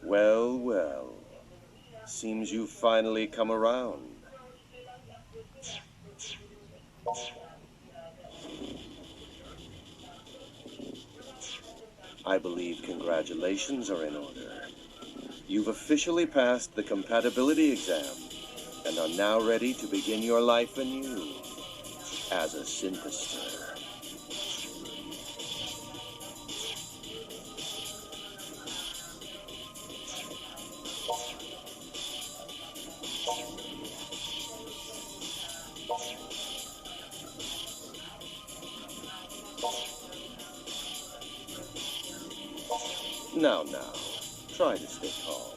Well, well. Seems you've finally come around. I believe congratulations are in order. You've officially passed the compatibility exam and are now ready to begin your life anew as a synthesizer. Now, try to stay calm.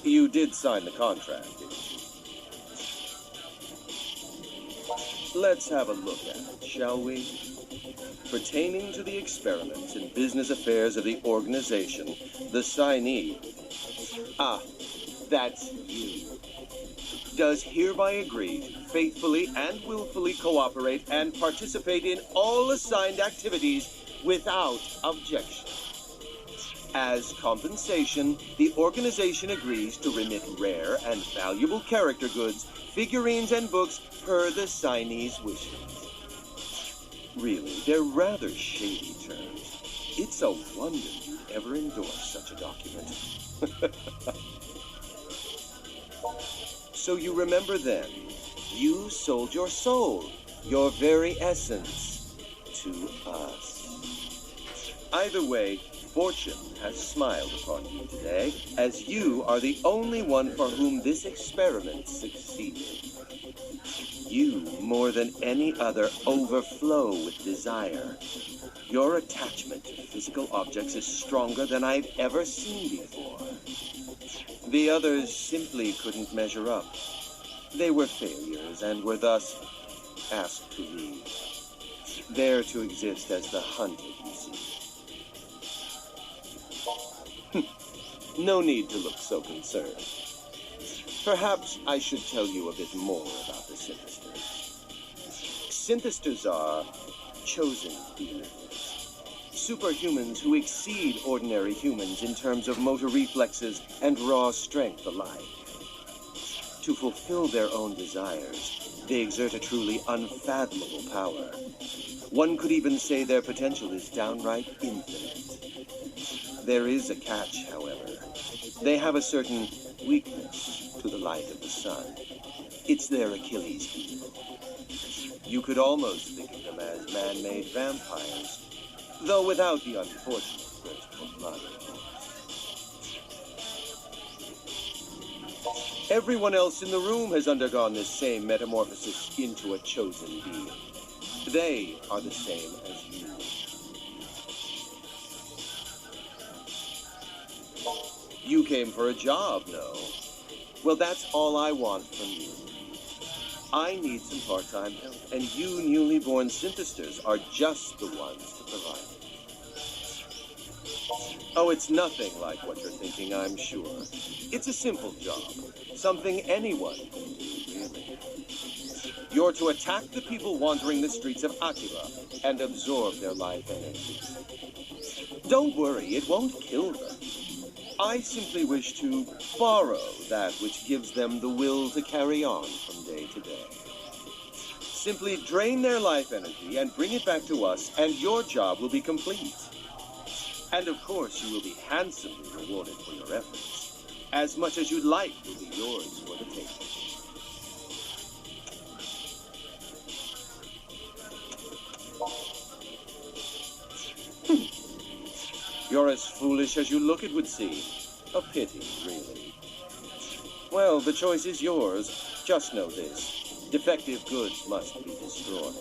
You did sign the contract, didn't you? Let's have a look at it, shall we? Pertaining to the experiments and business affairs of the organization, the signee... Ah, that's you. Does hereby agree to faithfully and willfully cooperate and participate in all assigned activities without objection. As compensation, the organization agrees to remit rare and valuable character goods, figurines, and books per the signee's wishes. Really, they're rather shady terms. It's a wonder you ever endorsed such a document. So you remember then, you sold your soul, your very essence, to us. Either way, fortune has smiled upon you today, as you are the only one for whom this experiment succeeded. You, more than any other, overflow with desire. Your attachment to physical objects is stronger than I've ever seen before. The others simply couldn't measure up. They were failures and were thus asked to leave. There to exist as the hunted, you see. No need to look so concerned. Perhaps I should tell you a bit more about the synthesters. Synthesters are chosen beings. Superhumans who exceed ordinary humans in terms of motor reflexes and raw strength alike. To fulfill their own desires, they exert a truly unfathomable power. One could even say their potential is downright infinite. There is a catch, however. They have a certain weakness to the light of the sun. It's their Achilles heel. You could almost think of them as man-made vampires, though without the unfortunate thirst for blood. Everyone else in the room has undergone this same metamorphosis into a chosen being. They are the same as you. You came for a job, no? Well, that's all I want from you. I need some part-time help, and you newly born synthesters are just the ones to provide it. Oh, it's nothing like what you're thinking, I'm sure. It's a simple job. Something anyone can do, really. You're to attack the people wandering the streets of Akiba and absorb their life energy. Don't worry, it won't kill them. I simply wish to borrow that which gives them the will to carry on from day to day. Simply drain their life energy and bring it back to us, and your job will be complete. And of course, you will be handsomely rewarded for your efforts. As much as you'd like will be yours for the taking. You're as foolish as you look, it would seem. A pity, really. Well, the choice is yours. Just know this. Defective goods must be destroyed.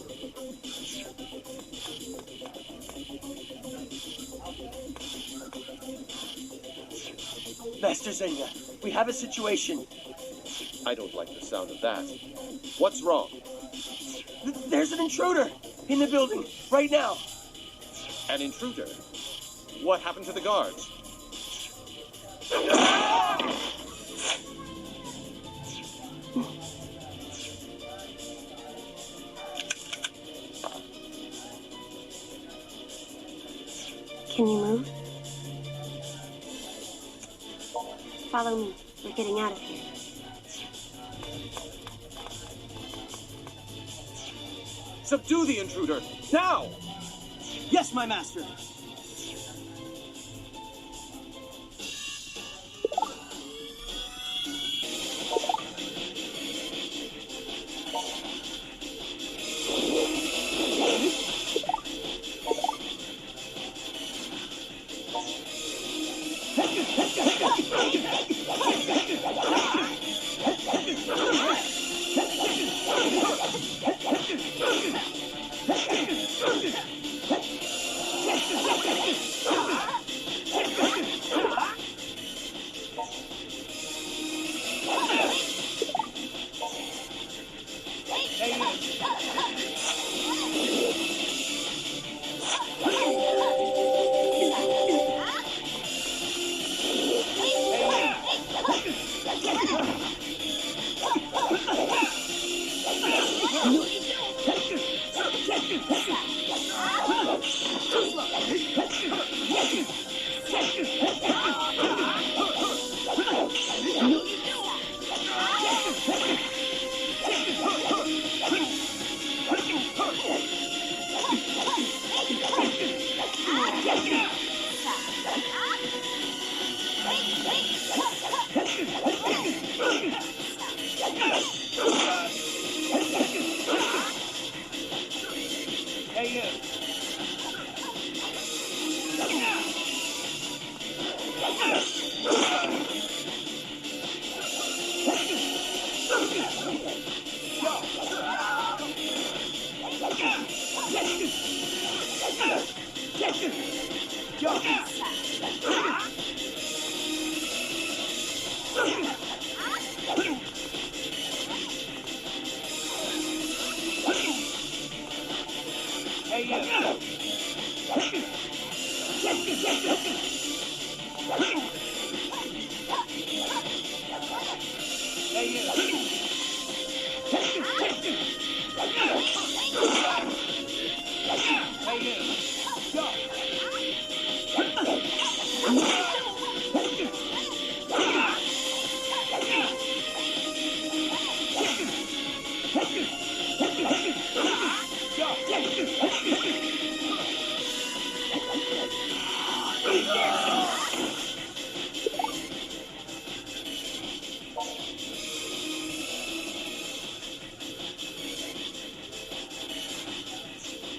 Master Zenya, we have a situation. I don't like the sound of that. What's wrong? There's an intruder in the building right now. An intruder? What happened to the guards? Can you move? Follow me. We're getting out of here. Subdue the intruder, now! Yes, my master.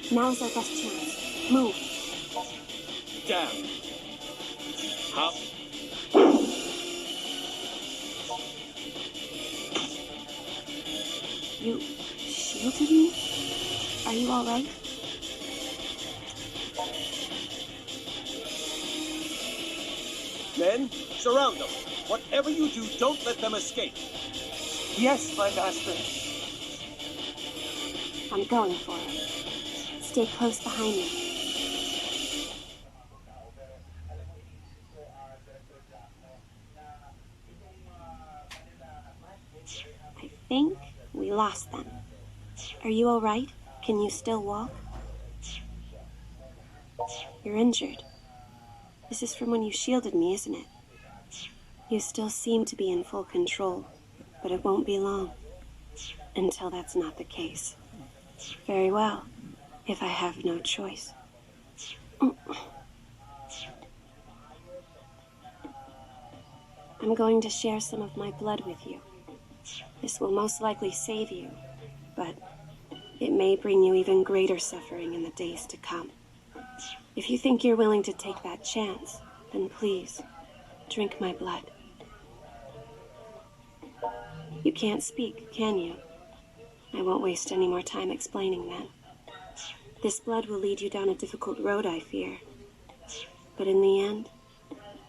Now's our best chance. Move. Damn. How? You shielded me? Are you all right? Men, surround them. Whatever you do, don't let them escape. Yes, my master. I'm going for it. Stay close behind me. I think we lost them. Are you all right? Can you still walk? You're injured. This is from when you shielded me, isn't it? You still seem to be in full control, but it won't be long. Until that's not the case. Very well, if I have no choice. I'm going to share some of my blood with you. This will most likely save you, but it may bring you even greater suffering in the days to come. If you think you're willing to take that chance, then please, drink my blood. You can't speak, can you? I won't waste any more time explaining then. This blood will lead you down a difficult road, I fear. But in the end,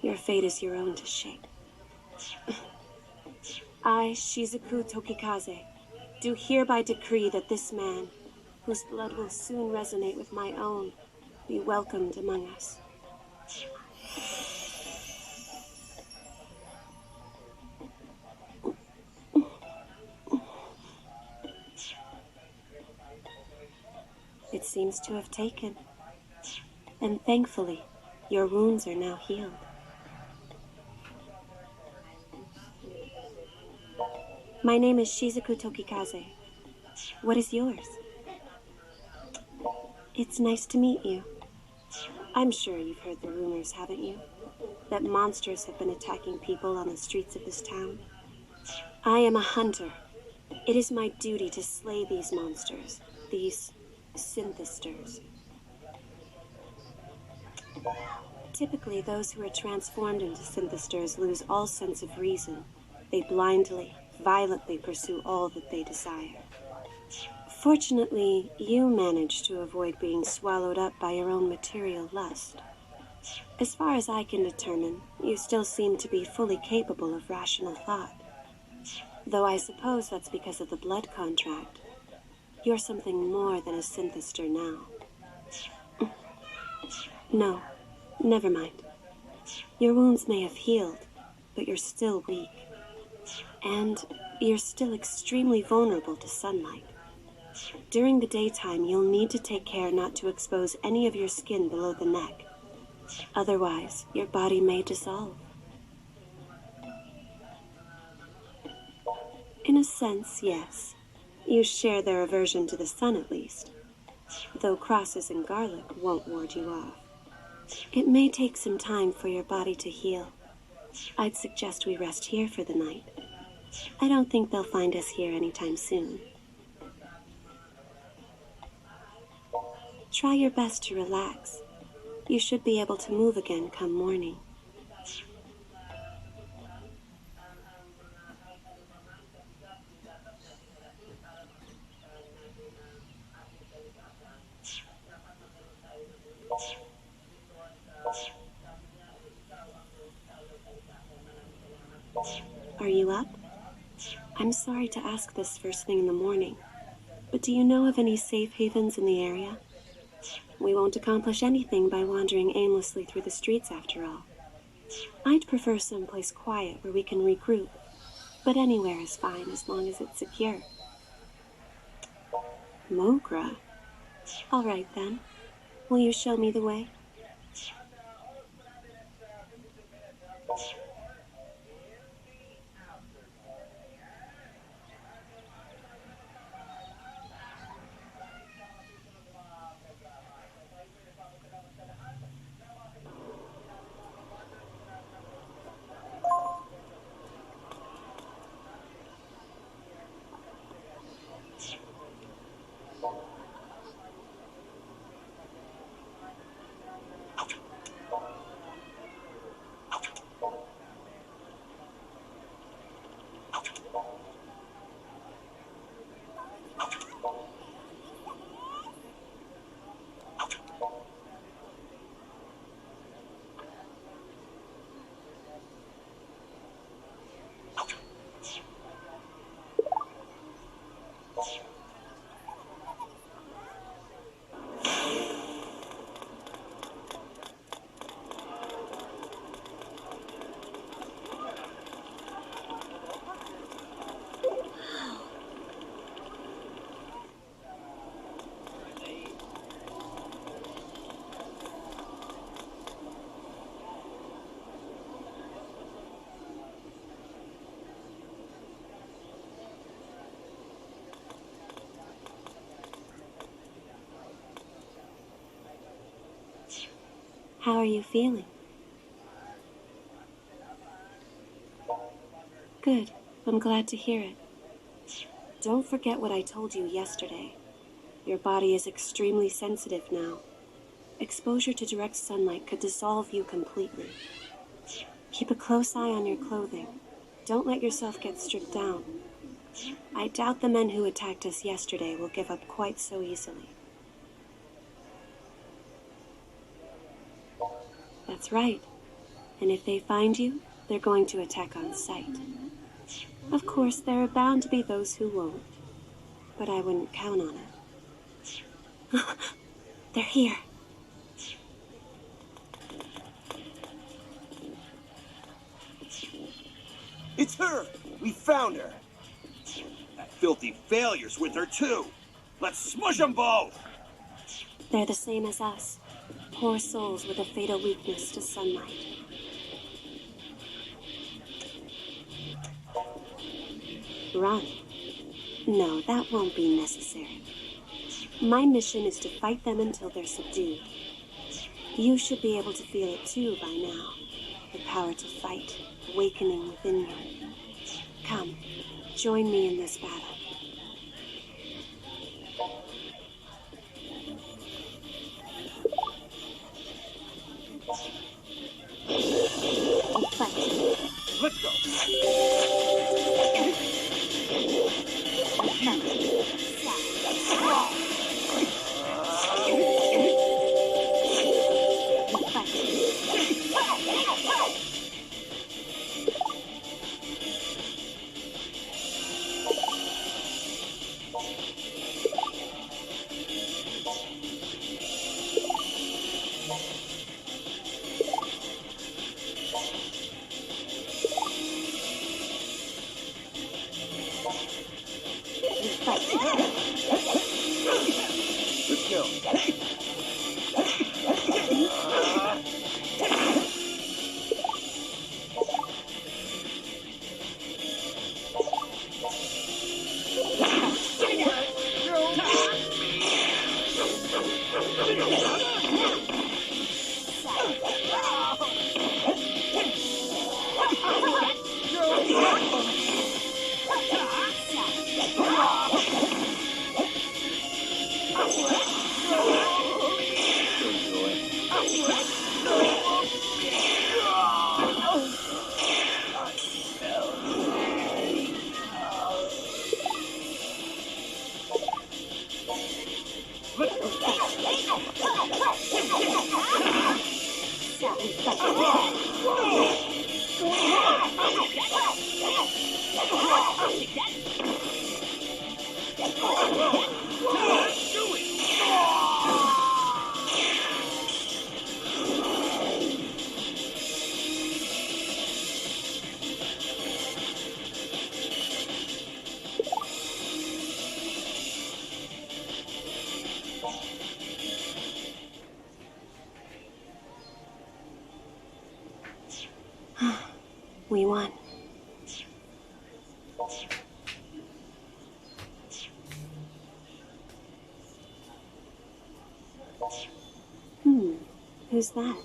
your fate is your own to shape. I, Shizuku Tokikaze, do hereby decree that this man, whose blood will soon resonate with my own, be welcomed among us. It seems to have taken. And thankfully, your wounds are now healed. My name is Shizuku Tokikaze. What is yours? It's nice to meet you. I'm sure you've heard the rumors, haven't you? That monsters have been attacking people on the streets of this town. I am a hunter. It is my duty to slay these monsters, these synthesters. Typically, those who are transformed into synthesters lose all sense of reason. They blindly, violently pursue all that they desire. Fortunately, you managed to avoid being swallowed up by your own material lust. As far as I can determine, you still seem to be fully capable of rational thought. Though I suppose that's because of the blood contract. You're something more than a synthester now. No, never mind. Your wounds may have healed, but you're still weak. And you're still extremely vulnerable to sunlight. During the daytime, you'll need to take care not to expose any of your skin below the neck. Otherwise, your body may dissolve. In a sense, yes. You share their aversion to the sun at least. Though crosses and garlic won't ward you off. It may take some time for your body to heal. I'd suggest we rest here for the night. I don't think they'll find us here anytime soon. Try your best to relax. You should be able to move again come morning. Are you up? I'm sorry to ask this first thing in the morning, but do you know of any safe havens in the area? We won't accomplish anything by wandering aimlessly through the streets after all. I'd prefer someplace quiet where we can regroup, but anywhere is fine as long as it's secure. Mogra? All right then. Will you show me the way? How are you feeling? Good. I'm glad to hear it. Don't forget what I told you yesterday. Your body is extremely sensitive now. Exposure to direct sunlight could dissolve you completely. Keep a close eye on your clothing. Don't let yourself get stripped down. I doubt the men who attacked us yesterday will give up quite so easily. That's right. And if they find you, they're going to attack on sight. Of course, there are bound to be those who won't. But I wouldn't count on it. They're here. It's her! We found her! That filthy failure's with her too! Let's smush them both! They're the same as us. Poor souls with a fatal weakness to sunlight. Run? No, that won't be necessary. My mission is to fight them until they're subdued. You should be able to feel it too by now. The power to fight, awakening within you. Come, join me in this battle. Let's go. We won. Who's that?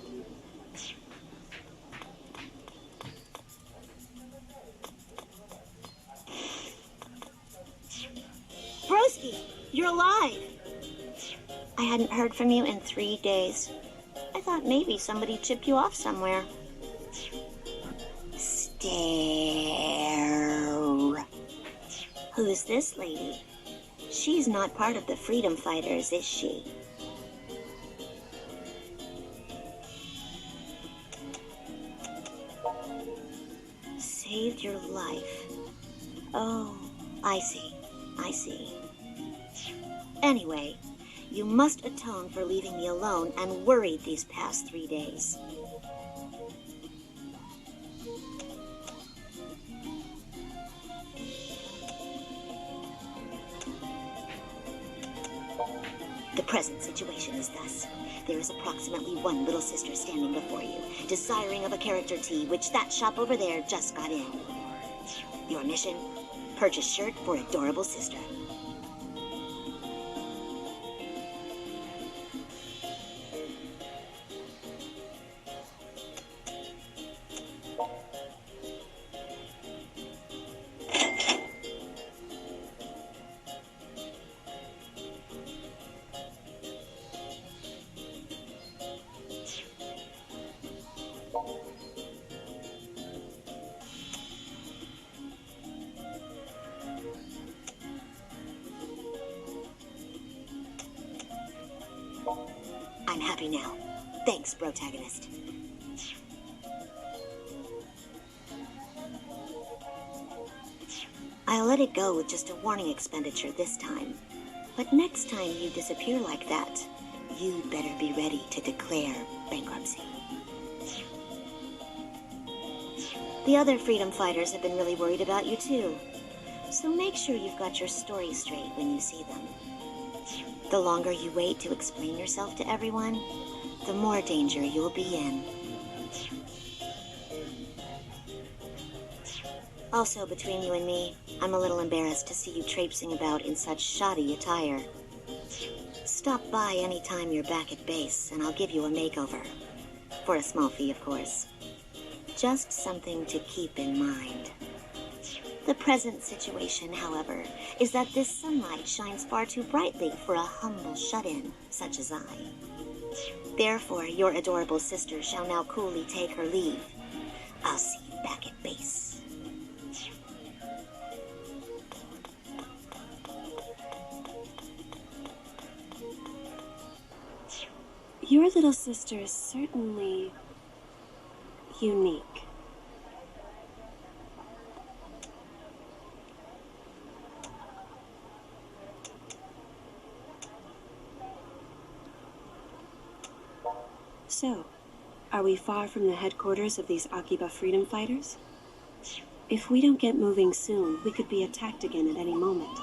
Broski, you're alive! I hadn't heard from you in 3 days. I thought maybe somebody chipped you off somewhere. Stare. Who's this lady? She's not part of the freedom fighters, is she? Saved your life. Oh, I see. I see. Anyway, you must atone for leaving me alone and worried these past 3 days. The present situation is thus. There is approximately one little sister standing before you, desiring of a character tea, which that shop over there just got in. Your mission? Purchase shirt for adorable sister. I'm happy now. Thanks, protagonist. I'll let it go with just a warning expenditure this time. But next time you disappear like that, you'd better be ready to declare bankruptcy. The other freedom fighters have been really worried about you too. So make sure you've got your story straight when you see them. The longer you wait to explain yourself to everyone, the more danger you'll be in. Also, between you and me, I'm a little embarrassed to see you traipsing about in such shoddy attire. Stop by any time you're back at base, and I'll give you a makeover. For a small fee, of course. Just something to keep in mind. The present situation, however, is that this sunlight shines far too brightly for a humble shut-in such as I. Therefore, your adorable sister shall now coolly take her leave. I'll see you back at base. Your little sister is certainly unique. So, are we far from the headquarters of these Akiba freedom fighters? If we don't get moving soon, we could be attacked again at any moment.